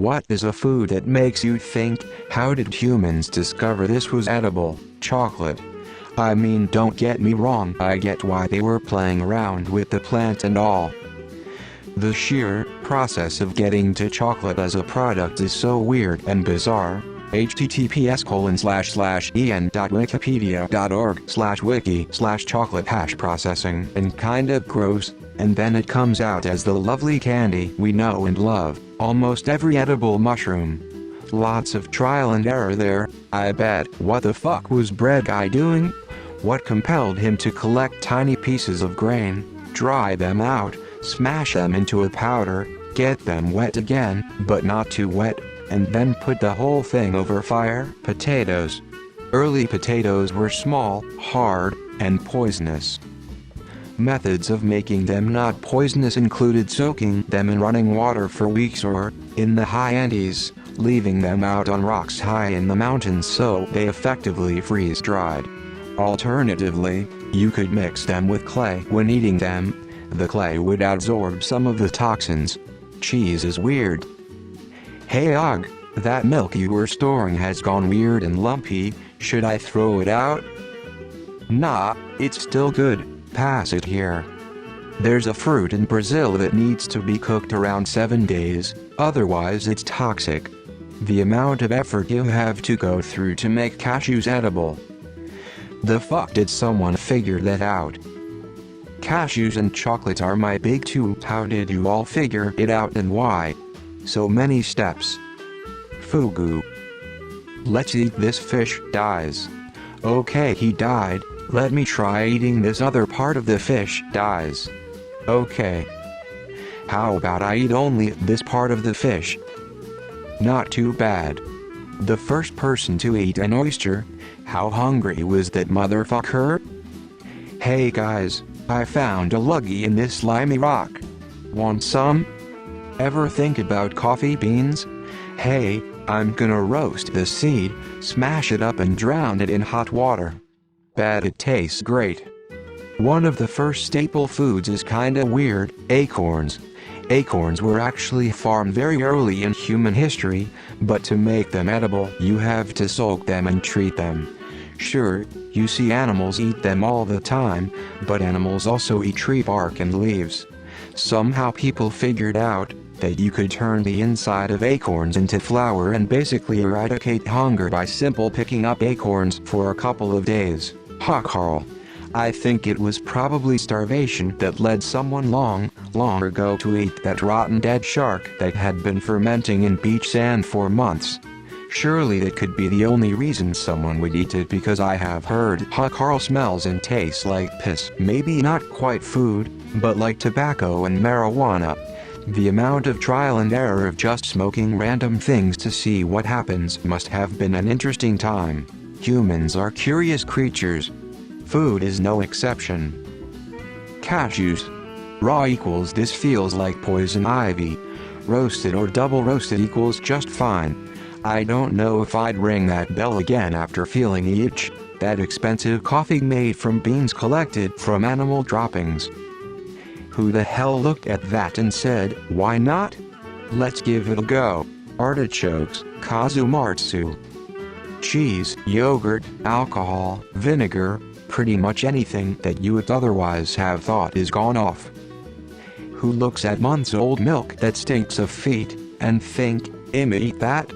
What is a food that makes you think, how did humans discover this was edible? Chocolate. I mean, don't get me wrong, I get why they were playing around with the plant and all. The sheer process of getting to chocolate as a product is so weird and bizarre. https://en.wikipedia.org/wiki/chocolate processing and kinda gross, and then it comes out as the lovely candy we know and love, almost every edible mushroom. Lots of trial and error there, I bet. What the fuck was bread guy doing? What compelled him to collect tiny pieces of grain, dry them out, smash them into a powder, get them wet again, but not too wet, and then put the whole thing over fire? Potatoes. Early potatoes were small, hard, and poisonous. Methods of making them not poisonous included soaking them in running water for weeks or, in the high Andes, leaving them out on rocks high in the mountains so they effectively freeze-dried. Alternatively, you could mix them with clay when eating them. The clay would absorb some of the toxins. Cheese is weird. Hey Og, that milk you were storing has gone weird and lumpy, should I throw it out? Nah, it's still good, pass it here. There's a fruit in Brazil that needs to be cooked around 7 days, otherwise it's toxic. The amount of effort you have to go through to make cashews edible. The fuck did someone figure that out? Cashews and chocolate are my big two. How did you all figure it out and why? So many steps. Fugu. Let's eat this fish, dies. Okay, he died, let me try eating this other part of the fish, dies. Okay. How about I eat only this part of the fish? Not too bad. The first person to eat an oyster, how hungry was that motherfucker? Hey guys, I found a luggy in this slimy rock. Want some? Ever think about coffee beans? Hey, I'm gonna roast the seed, smash it up and drown it in hot water. Bet it tastes great. One of the first staple foods is kinda weird, acorns. Acorns were actually farmed very early in human history, but to make them edible, you have to soak them and treat them. Sure, you see animals eat them all the time, but animals also eat tree bark and leaves. Somehow people figured out that you could turn the inside of acorns into flour and basically eradicate hunger by simple picking up acorns for a couple of days. Ha Carl. I think it was probably starvation that led someone long ago to eat that rotten dead shark that had been fermenting in beach sand for months. Surely that could be the only reason someone would eat it, because I have heard Ha Carl smells and tastes like piss. Maybe not quite food, but like tobacco and marijuana. The amount of trial and error of just smoking random things to see what happens must have been an interesting time. Humans are curious creatures. Food is no exception. Cashews. Raw equals this feels like poison ivy. Roasted or double roasted equals just fine. I don't know if I'd ring that bell again after feeling the itch. That expensive coffee made from beans collected from animal droppings. Who the hell looked at that and said, why not? Let's give it a go. Artichokes, kazumatsu. Cheese, yogurt, alcohol, vinegar, pretty much anything that you would otherwise have thought is gone off. Who looks at months-old milk that stinks of feet, and think, eat that?